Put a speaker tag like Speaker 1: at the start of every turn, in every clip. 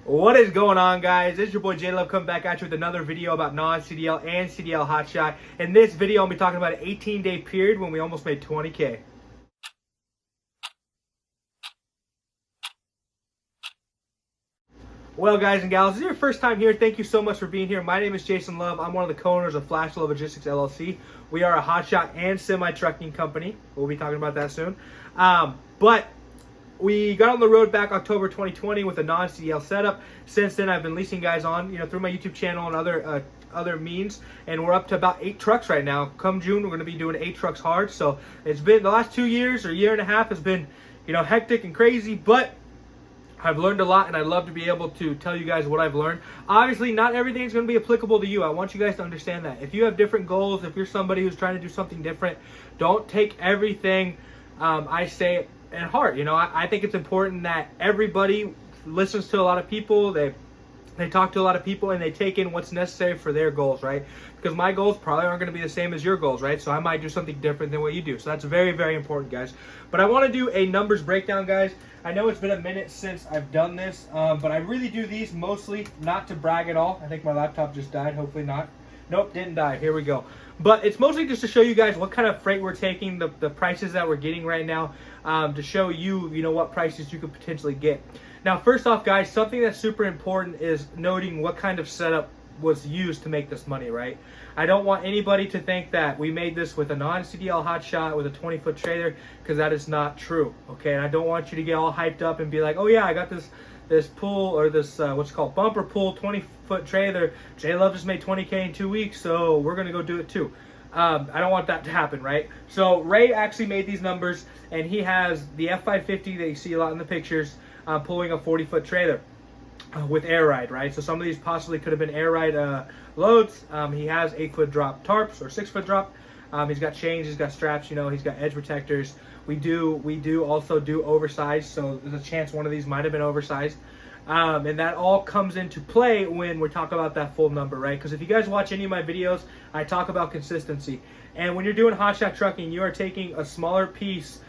Speaker 1: What is going on, guys? It's your boy J Love coming back at you with another video about non-CDL and CDL HOTSHOT. In this video, I'll be talking about an 18-day period when we almost made 20K. Well, guys and gals, if this is your first time here, thank you so much for being here. My name is Jason Love. I'm one of the co-owners of Flash Love Logistics LLC. We are a hotshot and semi-trucking company. We'll be talking about that soon. But we got on the road back October 2020 with a non-CDL setup. Since then, I've been leasing guys on, through my YouTube channel and other means, and we're up to about 8 trucks right now. Come June, we're going to be doing 8 trucks hard. So it's been the last 2 years or year and a half has been, hectic and crazy, but I've learned a lot, and I'd love to be able to tell you guys what I've learned. Obviously, not everything is going to be applicable to you. I want you guys to understand that. If you have different goals, if you're somebody who's trying to do something different, don't take everything I say in heart. I think it's important that everybody listens to a lot of people. They talk to a lot of people, and they take in what's necessary for their goals, right? Because my goals probably aren't going to be the same as your goals, right? So I might do something different than what you do. So that's very, very important, guys. But I want to do a numbers breakdown, guys. I know it's been a minute since I've done this, but I really do these mostly not to brag at all. I think my laptop just died. Hopefully not. Nope, didn't die. Here we go. But it's mostly just to show you guys what kind of freight we're taking, the prices that we're getting right now, to show you, what prices you could potentially get. Now, first off, guys, something that's super important is noting what kind of setup was used to make this money, right? I don't want anybody to think that we made this with a non-CDL hotshot with a 20-foot trailer, because that is not true, okay? And I don't want you to get all hyped up and be like, oh yeah, I got this pull, or this what's called bumper pull 20-foot trailer. J Love just made 20K in 2 weeks, so we're gonna go do it too. I don't want that to happen, right? So Ray actually made these numbers, and he has the F550 that you see a lot in the pictures, pulling a 40-foot trailer with air ride, right? So some of these possibly could have been air ride loads. He has 8-foot drop tarps or 6-foot drop. He's got chains, he's got straps, he's got edge protectors. We do also do oversized, so there's a chance one of these might have been oversized. And that all comes into play when we talk about that full number, right? Because if you guys watch any of my videos, I talk about consistency. And when you're doing hotshot trucking, you are taking a smaller piece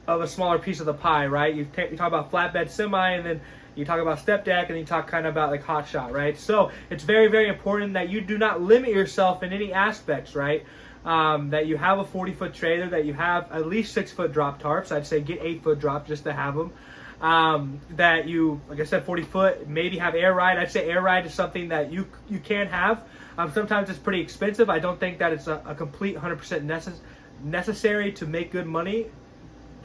Speaker 1: of the pie, right? You talk about flatbed semi, and then you talk about step deck, and then you talk kind of about like hotshot, right? So it's very, very important that you do not limit yourself in any aspects, right? That you have a 40-foot trailer, that you have at least 6-foot drop tarps. I'd say get 8-foot drop just to have them. That you, like I said, 40-foot, maybe have air ride. I'd say air ride is something that you can have. Sometimes it's pretty expensive. I don't think that it's a complete 100% necessary to make good money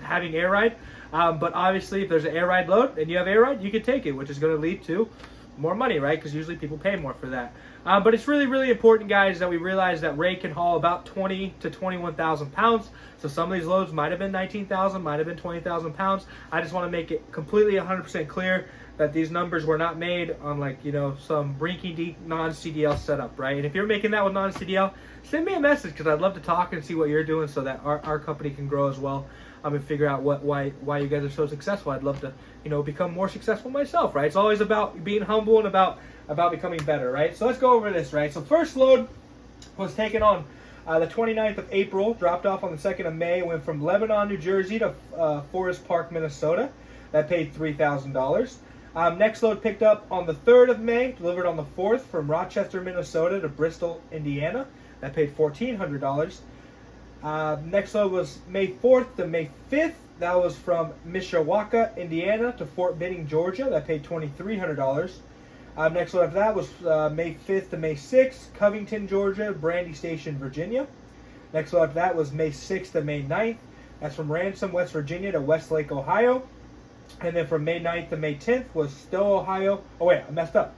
Speaker 1: having air ride. But obviously, if there's an air ride load and you have air ride, you can take it, which is going to lead to more money, right? Because usually people pay more for that. But it's really, really important, guys, that we realize that Ray can haul about 20 to 21,000 pounds. So some of these loads might have been 19,000, might have been 20,000 pounds. I just want to make it completely 100% clear that these numbers were not made on some rinky-dink non-CDL setup, right? And if you're making that with non-CDL, send me a message, because I'd love to talk and see what you're doing so that our company can grow as well. And figure out why you guys are so successful. I'd love to, become more successful myself, right? It's always about being humble and about becoming better, right? So let's go over this, right? So first load was taken on the 29th of April, dropped off on the 2nd of May, went from Lebanon, New Jersey to Forest Park, Minnesota. That paid $3,000. Next load picked up on the 3rd of May, delivered on the 4th from Rochester, Minnesota to Bristol, Indiana. That paid $1,400. Next load was May 4th to May 5th. That was from Mishawaka, Indiana to Fort Benning, Georgia. That paid $2,300. Next load after that was May 5th to May 6th, Covington, Georgia, Brandy Station, Virginia. Next load after that was May 6th to May 9th. That's from Ransom, West Virginia to Westlake, Ohio. And then from May 9th to May 10th was Stowe, Ohio. Oh wait, I messed up.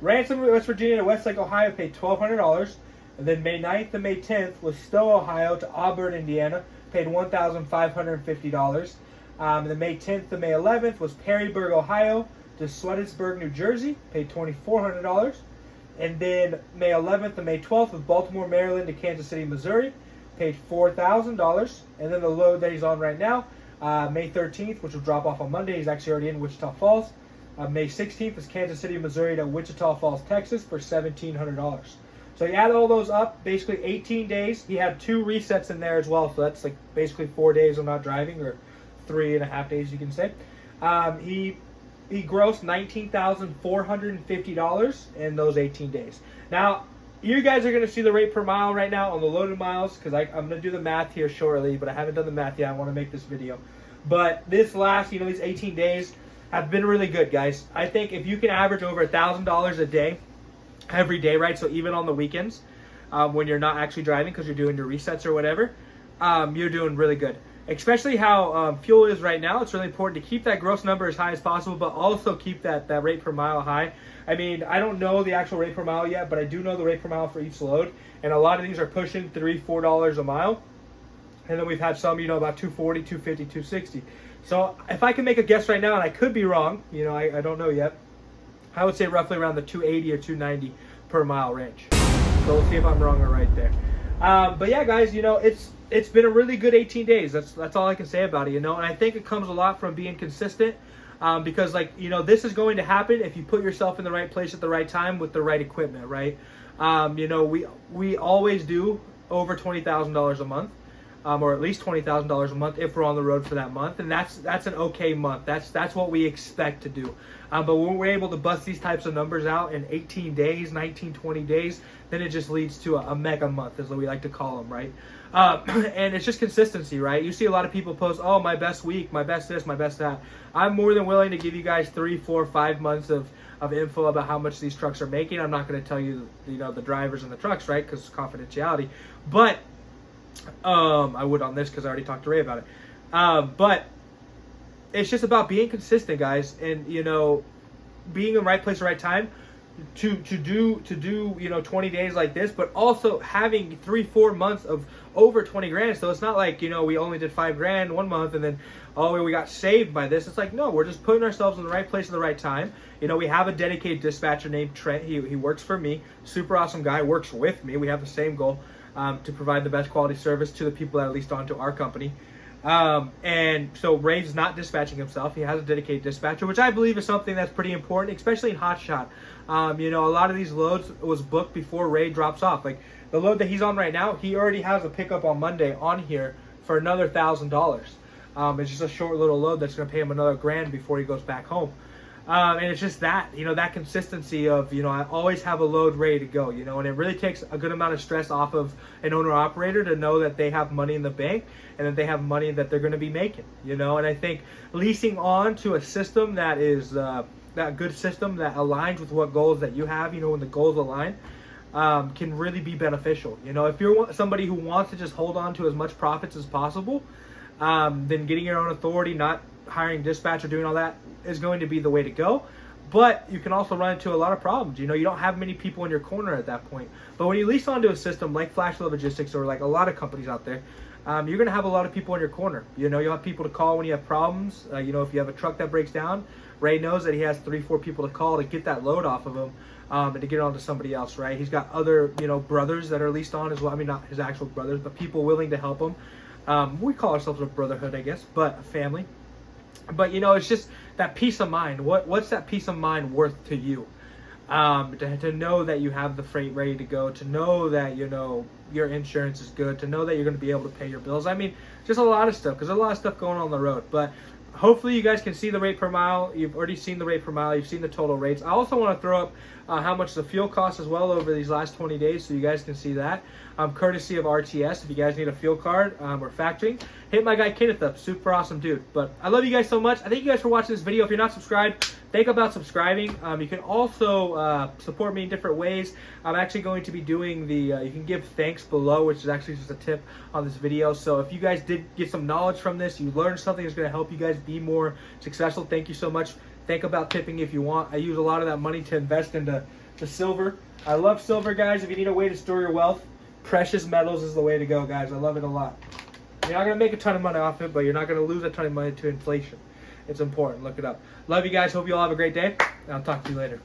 Speaker 1: Ransom, West Virginia to Westlake, Ohio paid $1,200. And then May 9th to May 10th was Stowe, Ohio to Auburn, Indiana, paid $1,550. And then May 10th to May 11th was Perrysburg, Ohio to Sweatsburg, New Jersey, paid $2,400. And then May 11th to May 12th was Baltimore, Maryland to Kansas City, Missouri, paid $4,000. And then the load that he's on right now, May 13th, which will drop off on Monday, he's actually already in Wichita Falls. May 16th is Kansas City, Missouri to Wichita Falls, Texas for $1,700. So you add all those up, basically 18 days. He had 2 resets in there as well, so that's basically 4 days of not driving, or 3.5 days you can say. He he grossed $19,450 in those 18 days. Now, you guys are going to see the rate per mile right now on the loaded miles, because I'm going to do the math here shortly, but I haven't done the math yet. I want to make this video. But this last, these 18 days have been really good, guys. I think if you can average over $1,000 a day, every day, right? So even on the weekends, when you're not actually driving because you're doing your resets or whatever, you're doing really good. Especially how fuel is right now, it's really important to keep that gross number as high as possible, but also keep that rate per mile high. I mean, I don't know the actual rate per mile yet, but I do know the rate per mile for each load, and a lot of these are pushing $3, $4 a mile, and then we've had some, about $2.40, $2.50, $2.60. So if I can make a guess right now, and I could be wrong, I don't know yet, I would say roughly around the $2.80 or $2.90 per mile range. So we'll see if I'm wrong or right there. But yeah, guys, it's been a really good 18 days. That's all I can say about it, And I think it comes a lot from being consistent, because this is going to happen if you put yourself in the right place at the right time with the right equipment, right? We always do over $20,000 a month, or at least $20,000 a month if we're on the road for that month, and that's an okay month. That's what we expect to do. But when we're able to bust these types of numbers out in 18 days, 19, 20 days, then it just leads to a mega month, as we like to call them, right? And it's just consistency, right? You see a lot of people post, oh, my best week, my best this, my best that. I'm more than willing to give you guys 3, 4, 5 months of info about how much these trucks are making. I'm not going to tell you, the drivers and the trucks, right? Because it's confidentiality. But I would on this because I already talked to Ray about it. But it's just about being consistent, guys, and being in the right place at the right time to do 20 days like this, but also having 3-4 months of over 20 grand. So it's not like we only did $5,000 one month and then we got saved by this. It's like, no, we're just putting ourselves in the right place at the right time. We have a dedicated dispatcher named Trent. He works for me, super awesome guy, works with me. We have the same goal, to provide the best quality service to the people that are leased onto our company. And so Ray's not dispatching himself. He has a dedicated dispatcher, which I believe is something that's pretty important, especially in HOTSHOT. A lot of these loads was booked before Ray drops off. Like the load that he's on right now, he already has a pickup on Monday on here for another $1,000. It's just a short little load that's going to pay him another $1,000 before he goes back home. And it's just that consistency of, I always have a load ready to go, and it really takes a good amount of stress off of an owner-operator to know that they have money in the bank and that they have money that they're going to be making, and I think leasing on to a system that is that good system that aligns with what goals that you have, when the goals align, can really be beneficial. If you're somebody who wants to just hold on to as much profits as possible, then getting your own authority, not hiring dispatch or doing all that is going to be the way to go. But you can also run into a lot of problems. You don't have many people in your corner at that point. But when you lease onto a system like Flash Logistics or like a lot of companies out there, you're going to have a lot of people in your corner. You'll have people to call when you have problems. If you have a truck that breaks down, Ray knows that he has 3-4 people to call to get that load off of him, and to get it onto somebody else, right? He's got other, brothers that are leased on as well. I mean, not his actual brothers, but people willing to help him. We call ourselves a brotherhood, I guess, but a family. But it's just that peace of mind. What's that peace of mind worth to you? To know that you have the freight ready to go, to know that your insurance is good, to know that you're going to be able to pay your bills. I mean, just a lot of stuff, because there's a lot of stuff going on the road. But hopefully you guys can see the rate per mile. You've already seen the rate per mile. You've seen the total rates. I also want to throw up how much the fuel costs as well over these last 20 days, so you guys can see that. Courtesy of RTS. If you guys need a fuel card or factoring, hit my guy Kenneth up. Super awesome dude. But I love you guys so much. I thank you guys for watching this video. If you're not subscribed, think about subscribing. You can also support me in different ways. I'm actually going to be doing the you can give thanks below, which is actually just a tip on this video. So if you guys did get some knowledge from this, you learned something that's going to help you guys be more successful, thank you so much. Think about tipping if you want. I use a lot of that money to invest into silver. I love silver, guys. If you need a way to store your wealth, precious metals is the way to go, guys. I love it a lot. You're not going to make a ton of money off it, but you're not going to lose a ton of money to inflation. It's important. Look it up. Love you guys. Hope you all have a great day. And I'll talk to you later.